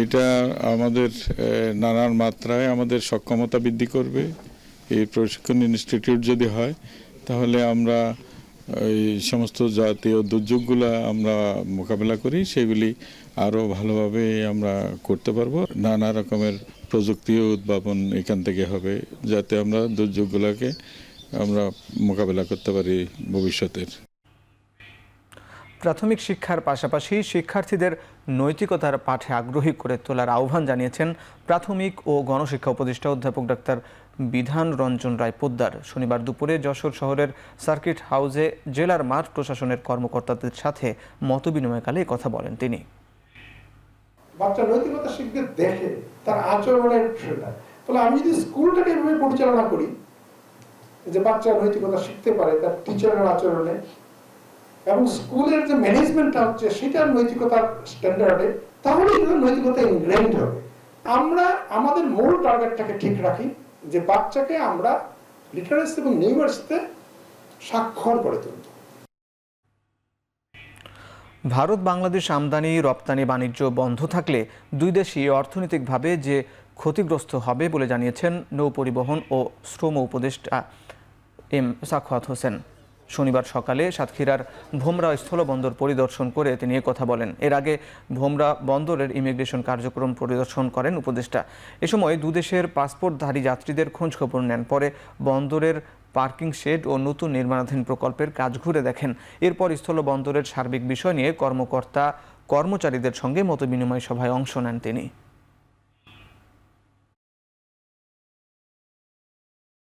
এটা আমাদের নানান মাত্রায় আমাদের সক্ষমতা বৃদ্ধি করবে। এই প্রশিক্ষণ ইনস্টিটিউট যদি হয় তাহলে আমরা এই সমস্ত জাতীয় দুর্যোগগুলো আমরা মোকাবেলা করি, সেগুলি আরও ভালোভাবে আমরা করতে পারবো। নানা রকমের প্রযুক্তি উদ্ভাবন এখান থেকে হবে, যাতে আমরা দুর্যোগগুলোকে আমরা মোকাবেলা করতে পারি ভবিষ্যতের। প্রাথমিক শিক্ষার পাশাপাশি শিক্ষার্থীদের নৈতিকতার পাঠে আগ্রহী করে তোলার আহ্বান জানিয়েছেন প্রাথমিক ও গণশিক্ষা উপদেষ্টা অধ্যাপক ডাক্তার বিধান রঞ্জন রায় পোদ্দার। শনিবার দুপুরে যশোর শহরের সার্কিট হাউসে জেলার মাঠ প্রশাসনের কর্মকর্তাদের সাথে মতবিনিময়কালে কথা বলেন তিনি। বাচ্চা নৈতিকতা শিখবে দেখে তার আচরণের বিষয়টা, ফলে আমি যদি স্কুলটাকে এভাবে পরিচালনা করি যে বাচ্চা নৈতিকতা শিখতে পারে তার টিচারের আচরণে, এবং স্কুলের যে ম্যানেজমেন্টটা হচ্ছে সেটার নৈতিকতার স্ট্যান্ডার্ডে, তাহলে নৈতিকতা ইনগ্রেইনড হবে। আমরা আমাদের মূল টার্গেটটাকে ঠিক রাখি যে বাচ্চাকে আমরা লিটারেসি এবং নিউমার্সিতে স্বাক্ষর করে তুলব। ভারত বাংলাদেশ আমদানি রপ্তানি বাণিজ্য বন্ধ থাকলে দুই দেশই অর্থনৈতিকভাবে যে ক্ষতিগ্রস্ত হবে বলে জানিয়েছেন নৌ পরিবহন ও শ্রম উপদেষ্টা এম সাখাওয়াত হোসেন। শনিবার সকালে সাতক্ষীরার ভোমরা স্থলবন্দর পরিদর্শন করে তিনি কথা বলেন। এর আগে ভোমরা বন্দরের ইমিগ্রেশন কার্যক্রম পরিদর্শন করেন উপদেষ্টা। এ সময় দুদেশের পাসপোর্টধারী যাত্রীদের খোঁজখবর নেন। পরে বন্দরের পার্কিং শেড ও নতুন নির্মাণাধীন প্রকল্পের কাজ ঘুরে দেখেন। এরপর স্থলবন্দরের সার্বিক বিষয় নিয়ে কর্মকর্তা কর্মচারীদের সঙ্গে মতবিনিময় সভায় অংশ নেন তিনি।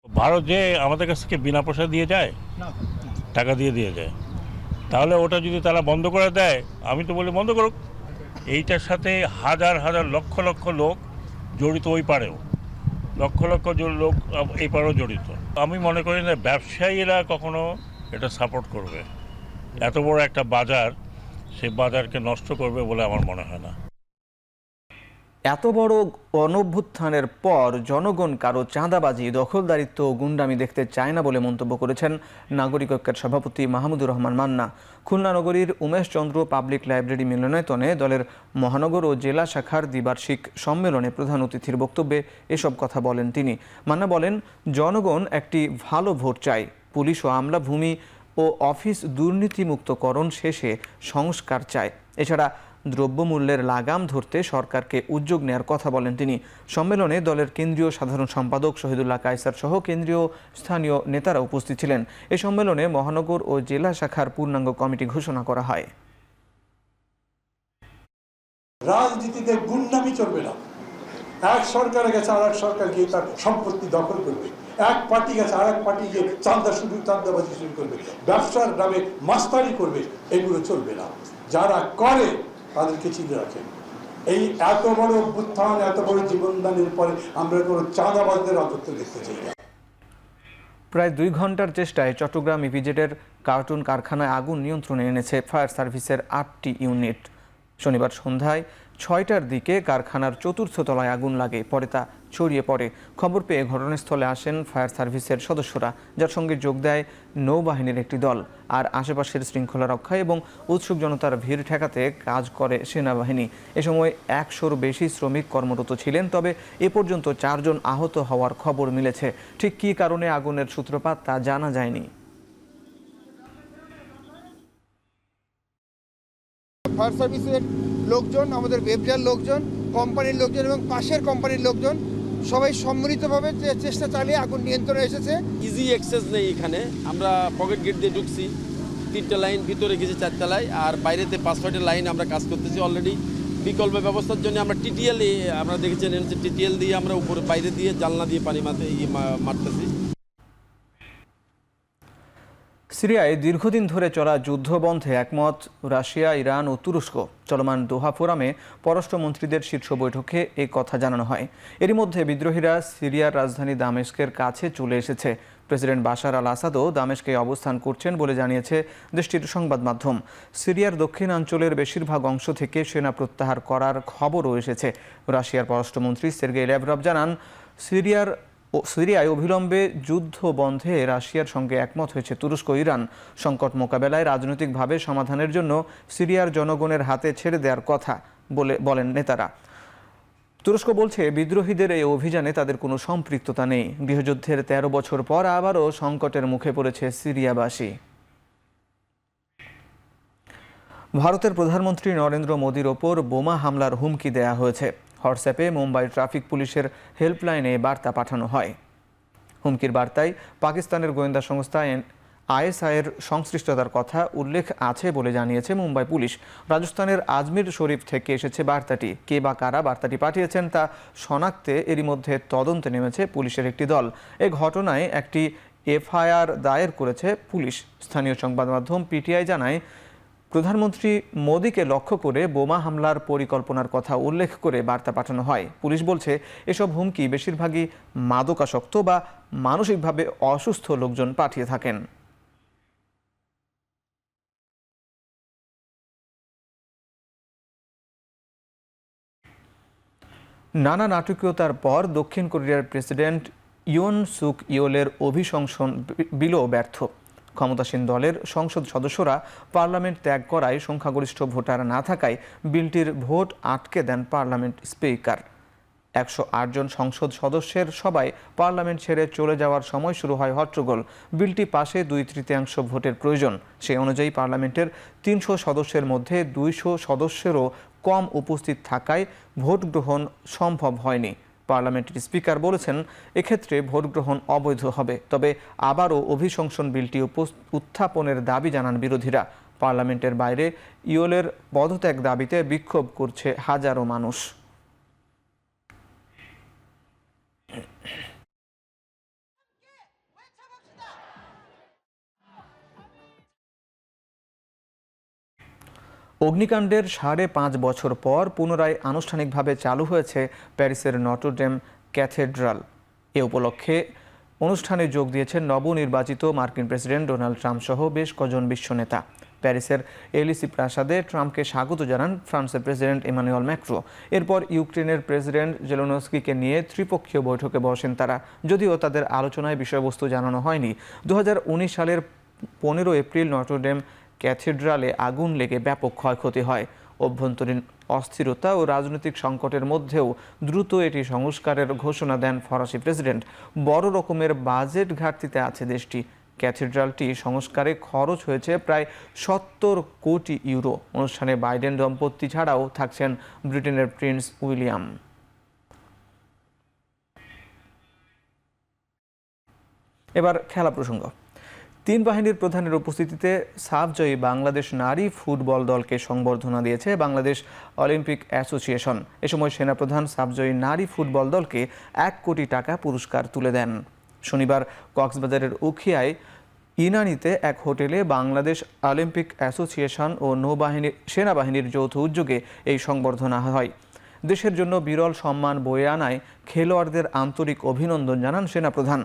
ভারত যে আমাদের কাছ থেকে বিনা পয়সা দিয়ে যায়, টাকা দিয়ে যায়, তাহলে ওটা যদি তারা বন্ধ করে দেয়, আমি তো বলি বন্ধ করুক। এইটার সাথে হাজার হাজার লক্ষ লক্ষ লোক জড়িত, ওই পারেও লক্ষ লক্ষ লোক এই পারেও জড়িত। আমি মনে করি না ব্যবসায়ীরা কখনো এটা সাপোর্ট করবে। এত বড় একটা বাজার, সেই বাজারকে নষ্ট করবে বলে আমার মনে হয় না। এত বড় গণঅভ্যুত্থানের পর জনগণ কারো চাঁদাবাজি, দখলদারিত্ব ও গুন্ডামি দেখতে চায় না বলে মন্তব্য করেছেন নাগরিক ঐক্যের সভাপতি মাহমুদুর রহমান মান্না। খুলনা নগরীর উমেশ চন্দ্র পাবলিক লাইব্রেরি মিলনায়তনে দলের মহানগর ও জেলা শাখার দ্বিবার্ষিক সম্মেলনে প্রধান অতিথির বক্তব্যে এসব কথা বলেন তিনি। মান্না বলেন, জনগণ একটি ভালো ভোট চায়। পুলিশ ও আমলা ভূমি ও অফিস দুর্নীতিমুক্তকরণ শেষে সংস্কার চায়। এছাড়া দ্রব্যমূল্যের লাগাম ধরতে সরকারকে উদ্যোগ নেওয়ার কথা বলেন তিনি। সম্মেলনে দলের কেন্দ্রীয় সাধারণ সম্পাদক শহীদুল্লাহ কায়সার সহ কেন্দ্রীয় স্থানীয় নেতারা উপস্থিত ছিলেন। এ সম্মেলনে মহানগর ও জেলা শাখার পূর্ণাঙ্গ কমিটি ঘোষণা করা হয়। রাজনীতিতে গুন্ডামি চলবে না। এক সরকারে গেছে আর এক সরকার গিয়ে তার সম্পত্তি দখল করবে, এক পার্টি গেছে আর এক পার্টি গিয়ে চাঁদাবাজি শুরু করবে, ব্যবসার নামে মাস্তানি করবে, এগুলো চলবে না। যারা করে তাদেরকে চিনে রাখেন। এই এত বড় অভ্যুত্থান, এত বড় জীবনদানের পরে আমরা কোনো চাঁদাবাজদের রাজত্ব দেখতে চাই না। প্রায় 2 ঘন্টার চেষ্টায় চট্টগ্রাম ইপিজেডের কার্টুন কারখানায় আগুন নিয়ন্ত্রণে এনেছে ফায়ার সার্ভিসের 8টি ইউনিট। শনিবার সন্ধ্যায় 6টার দিকে কারখানার 4র্থ তলায় আগুন লাগে, পরে তা ছড়িয়ে পড়ে। খবর পেয়ে ঘটনাস্থলে আসেন ফায়ার সার্ভিসের সদস্যরা, যার সঙ্গে যোগ দেয় নৌবাহিনীর একটি দল। আর আশেপাশের শৃঙ্খলা রক্ষা এবং উৎসুক জনতার ভিড় ঠেকাতে কাজ করে সেনাবাহিনী। এ সময় 100-র বেশি শ্রমিক কর্মরত ছিলেন, তবে এ পর্যন্ত 4 জন আহত হওয়ার খবর মিলেছে। ঠিক কী কারণে আগুনের সূত্রপাত তা জানা যায়নি। ফায়ার সার্ভিসের লোকজন, আমাদের বেবজার লোকজন, কোম্পানির লোকজন এবং পাশের কোম্পানির লোকজন সবাই সম্মিলিতভাবে চেষ্টা চালিয়ে আগুন নিয়ন্ত্রণে এসেছে। ইজি অ্যাক্সেস নেই এখানে। আমরা পকেট গেট দিয়ে ঢুকছি, 3টা লাইন ভিতরে গেছে 4টা লাইন, আর বাইরেতে 5-6টা লাইন আমরা কাজ করতেছি অলরেডি। বিকল্প ব্যবস্থার জন্য আমরা টিটিএল, আমরা দেখেছেন টিটিএল দিয়ে আমরা উপরে বাইরে দিয়ে জানলা দিয়ে পানি মারতেছি। সিরিয়ায় দীর্ঘদিন ধরে চলা যুদ্ধ বন্ধে একমত রাশিয়া, ইরান ও তুরস্ক। চলমান দোহা ফোরামে পররাষ্ট্রমন্ত্রীদের শীর্ষ বৈঠকে এই কথা জানানো হয়। এরই মধ্যে বিদ্রোহীরা সিরিয়ার রাজধানী দামেস্কের কাছে চলে এসেছে। প্রেসিডেন্ট বাশার আল আসাদও দামেস্কে অবস্থান করছেন বলে জানিয়েছে দেশটির সংবাদ মাধ্যম। সিরিয়ার দক্ষিণাঞ্চলের বেশিরভাগ অংশ থেকে সেনা প্রত্যাহার করার খবরও এসেছে। রাশিয়ার পররাষ্ট্রমন্ত্রী সের্গেই ল্যাভরভ জানান, সিরিয়ায় অবিলম্বে যুদ্ধ বন্ধে রাশিয়ার সঙ্গে একমত হয়েছে তুরস্ক ইরান। সংকট মোকাবেলায় রাজনৈতিকভাবে সমাধানের জন্য সিরিয়ার জনগণের হাতে ছেড়ে দেওয়ার কথা বলেন নেতারা। তুরস্ক বলছে, বিদ্রোহীদের এই অভিযানে তাদের কোনো সম্পৃক্ততা নেই। গৃহযুদ্ধের 13 বছর পর আবারও সংকটের মুখে পড়েছে সিরিয়াবাসী। ভারতের প্রধানমন্ত্রী নরেন্দ্র মোদির ওপর বোমা হামলার হুমকি দেয়া হয়েছে। হোয়াটসঅ্যাপে মুম্বাই ট্রাফিক পুলিশের হেল্পলাইনে বার্তা পাঠানো হয়। হুমকির বার্তায় পাকিস্তানের গোয়েন্দা সংস্থা আইএসআইয়ের সংশ্লিষ্টতার কথা উল্লেখ আছে বলে জানিয়েছে মুম্বাই পুলিশ। রাজস্থানের আজমির শরীফ থেকে এসেছে বার্তাটি। কে বা কারা বার্তাটি পাঠিয়েছেন তা শনাক্তে এরই মধ্যে তদন্তে নেমেছে পুলিশের একটি দল। এ ঘটনায় একটি এফআইআর দায়ের করেছে পুলিশ। স্থানীয় সংবাদ মাধ্যম পিটিআই জানায়, প্রধানমন্ত্রী মোদিকে লক্ষ্য করে বোমা হামলার পরিকল্পনার কথা উল্লেখ করে বার্তা পাঠানো হয়। পুলিশ বলছে, এসব হুমকি বেশিরভাগই মাদকাসক্ত বা মানসিকভাবে অসুস্থ লোকজন পাঠিয়ে থাকেন। নানা নাটকীয়তার পর দক্ষিণ কোরিয়ার প্রেসিডেন্ট ইউন সুক ইয়োলের অভিশংসন বিলও ব্যর্থ। ক্ষমতাসীন দলের সংসদ সদস্যরা পার্লামেন্ট ত্যাগ করায় সংখ্যাগরিষ্ঠ ভোটার না থাকায় বিলটির ভোট আটকে দেন পার্লামেন্ট স্পিকার। 108 জন সংসদ সদস্যের সবাই পার্লামেন্ট ছেড়ে চলে যাওয়ার সময় শুরু হয় হট্টগোল। বিলটি পাশে 2/3 ভোটের প্রয়োজন। সেই অনুযায়ী পার্লামেন্টের 300 সদস্যের মধ্যে 200 সদস্যেরও কম উপস্থিত থাকায় ভোট গ্রহণ সম্ভব হয়নি। পার্লামেন্টের স্পিকার বলেছেন, এক্ষেত্রে ভোট গ্রহণ অবৈধ হবে। তবে আবারও অভিশংসন বিলটি উত্থাপনের দাবি জানান বিরোধীরা। পার্লামেন্টের বাইরে ইয়োলের পদত্যাগ দাবিতে বিক্ষোভ করছে হাজারো মানুষ। অগ্নিকাণ্ডের 5.5 বছর পর পুনরায় আনুষ্ঠানিকভাবে চালু হয়েছে প্যারিসের নটরডেম ক্যাথেড্রাল। এ উপলক্ষে অনুষ্ঠানে যোগ দিয়েছেন নবনির্বাচিত মার্কিন প্রেসিডেন্ট ডোনাল্ড ট্রাম্প সহ বেশ কজন বিশ্ব নেতা। প্যারিসের এলিসি প্রাসাদে ট্রাম্পকে স্বাগত জানান ফ্রান্সের প্রেসিডেন্ট ইমানুয়েল ম্যাক্রো। এরপর ইউক্রেনের প্রেসিডেন্ট জেলেনস্কিকে নিয়ে ত্রিপক্ষীয় বৈঠকে বসেন তারা, যদিও তাদের আলোচনায় বিষয়বস্তু জানানো হয়নি। 2019 সালের 15 এপ্রিল নটরডেম ক্যাথেড্রালে আগুন লেগে ব্যাপক ক্ষয়ক্ষতি হয়। অভ্যন্তরীণ অস্থিরতা ও রাজনৈতিক সংকটের মধ্যেও দ্রুত এটি সংস্কারের ঘোষণা দেন ফরাসি প্রেসিডেন্ট। বড় রকমের বাজেট ঘাটতিতে আছে দেশটি। ক্যাথেড্রালটি সংস্কারে খরচ হয়েছে প্রায় 70 কোটি ইউরো। অনুষ্ঠানে বাইডেন দম্পতি ছাড়াও থাকছেন ব্রিটেনের প্রিন্স উইলিয়াম। এবার খেলা প্রসঙ্গ। 3 বাহিনীর প্রধানের উপস্থিতিতে সাফজয়ী বাংলাদেশ নারী ফুটবল দলকে সংবর্ধনা দিয়েছে বাংলাদেশ অলিম্পিক অ্যাসোসিয়েশন। এ সময় সেনাপ্রধান সাফজয়ী নারী ফুটবল দলকে 1 কোটি টাকা পুরস্কার তুলে দেন। শনিবার কক্সবাজারের উখিয়ায় ইনানীতে এক হোটেলে বাংলাদেশ অলিম্পিক অ্যাসোসিয়েশন ও সেনাবাহিনীর যৌথ উদ্যোগে এই সংবর্ধনা হয়। দেশের জন্য বিরল সম্মান বয়ে আনায় খেলোয়াড়দের আন্তরিক অভিনন্দন জানান সেনাপ্রধান।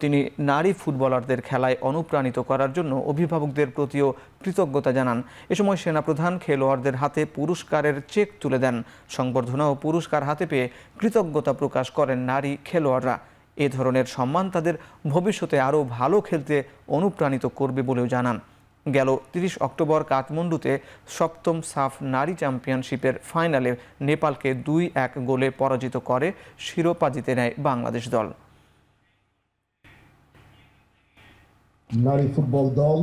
তিনি নারী ফুটবলারদের খেলায় অনুপ্রাণিত করার জন্য অভিভাবকদের প্রতিও কৃতজ্ঞতা জানান। এ সময় সেনাপ্রধান খেলোয়াড়দের হাতে পুরস্কারের চেক তুলে দেন। সংবর্ধনা ও পুরস্কার হাতে পেয়ে কৃতজ্ঞতা প্রকাশ করেন নারী খেলোয়াড়রা। এ ধরনের সম্মান তাদের ভবিষ্যতে আরও ভালো খেলতে অনুপ্রাণিত করবে বলেও জানান। গেল 30 অক্টোবর কাঠমান্ডুতে 7ম সাফ নারী চ্যাম্পিয়নশিপের ফাইনালে নেপালকে 2-1 গোলে পরাজিত করে শিরোপা জিতে নেয় বাংলাদেশ দল। নারী ফুটবল দল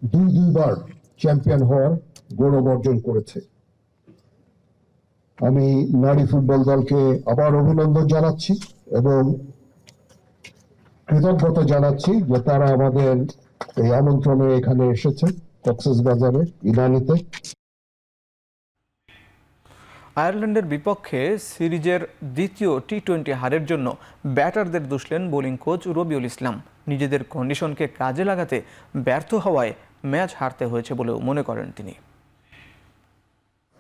দুইবার চ্যাম্পিয়ন হওয়ার গৌরব অর্জন করেছে। আমি নারী ফুটবল দলকে আবার অভিনন্দন জানাচ্ছি এবং কৃতজ্ঞতা জানাচ্ছি যে তারা আমাদের এই আমন্ত্রণে এখানে এসেছে কক্সবাজারে ইনানীতে। আয়ারল্যান্ডের বিপক্ষে সিরিজের দ্বিতীয় টি-20 হারের জন্য ব্যাটারদের দুষলেন বোলিং কোচ রবিউল ইসলাম। নিজেদের কন্ডিশনকে কাজে লাগাতে ব্যর্থ হওয়ায় ম্যাচ হারতে হয়েছে বলেও মনে করেন তিনি।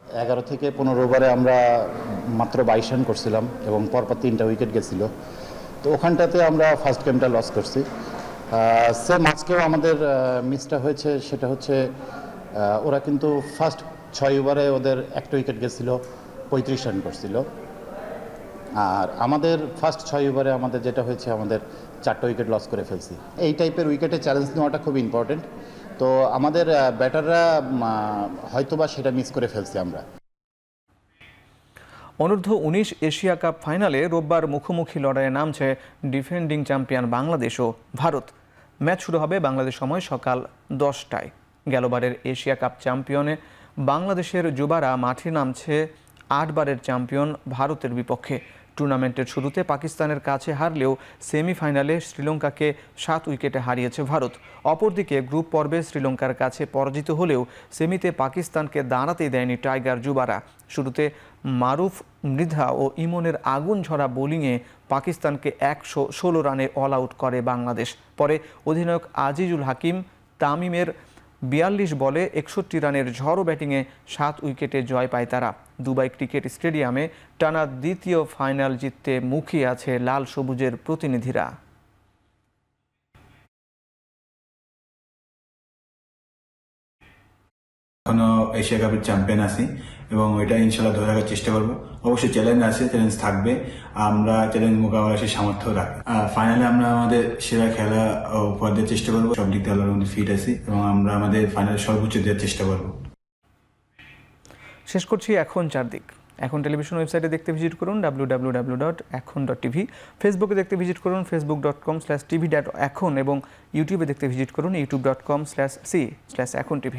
11 থেকে 15 ওভারে আমরা মাত্র 22 রান করছিলাম এবং পরপর 3টা উইকেট গেছিল। তো ওখানটাতে আমরা ফার্স্ট গেমটা লস করছি। সেম আজকেও আমাদের মিসটা হয়েছে, সেটা হচ্ছে ওরা কিন্তু ফার্স্ট 6 ওভারে ওদের একটা উইকেট গেছিল, 35 রান করছিল। আর আমাদের ফার্স্ট 6 ওভারে আমাদের যেটা হয়েছে, আমাদের 4টা উইকেট লস করে ফেলছি। এই টাইপের উইকেটে চ্যালেঞ্জ নেওয়াটা খুব ইম্পর্টেন্ট। তো আমাদের ব্যাটাররা হয়তোবা সেটা মিস করে ফেলছি আমরা। অনূর্ধ্ব 19 এশিয়া কাপ ফাইনালে রোববার মুখোমুখি লড়াইয়ে নামছে ডিফেন্ডিং চ্যাম্পিয়ন বাংলাদেশ ও ভারত। ম্যাচ শুরু হবে বাংলাদেশ সময় সকাল 10টায়। গেলবারের এশিয়া কাপ চ্যাম্পিয়নে বাংলাদেশের যুবারা মাঠে নামছে 8 বারের চ্যাম্পিয়ন ভারতের বিপক্ষে। টুর্নামেন্টের শুরুতে পাকিস্তানের কাছে হারলেও সেমিফাইনালে শ্রীলঙ্কাকে 7 উইকেটে হারিয়েছে ভারত। অপরদিকে গ্রুপ পর্বে শ্রীলঙ্কার কাছে পরাজিত হলেও সেমিতে পাকিস্তানকে দাঁড়াতেই দেয়নি টাইগার যুবারা। শুরুতে মারুফ, মৃধা ও ইমনের আগুন ঝরা বোলিংয়ে পাকিস্তানকে 116 রানে অল আউট করে বাংলাদেশ। পরে অধিনায়ক আজিজুল হাকিম তামিমের 42 বলে 61 রানের ঝড়ো ব্যাটিংয়ে 7 উইকেটে জয় পায় তারা। দুবাই ক্রিকেট স্টেডিয়ামে টানা দ্বিতীয় ফাইনাল জিততে মুখিয়ে আছে লাল সবুজের প্রতিনিধিরা। এখনো এশিয়া কাপের চ্যাম্পিয়ন আছি এবং ওইটা ইনশাল্লাহ ধরে রাখার চেষ্টা করবো। অবশ্যই চ্যালেঞ্জ আছে, চ্যালেঞ্জ থাকবে, আমরা চ্যালেঞ্জ মোকাবেলা সেই সামর্থ্য রাখি। ফাইনালে আমরা আমাদের সেরা খেলা উপহার দেওয়ার চেষ্টা করবো। সব দিক থেকে আল্লাহর মধ্যে ফিট আছি এবং আমরা আমাদের ফাইনালে সর্বোচ্চ দেওয়ার চেষ্টা করবো। শেষ করছি এখন চারদিক। এখন টেলিভিশন ওয়েবসাইটে দেখতে ভিজিট করুন www.ekhon.tv, ফেসবুকে দেখতে ভিজিট করুন facebook.com/tv.ekhon এবং ইউটিউবে দেখতে ভিজিট করুন youtube.com/c/ekhon tv।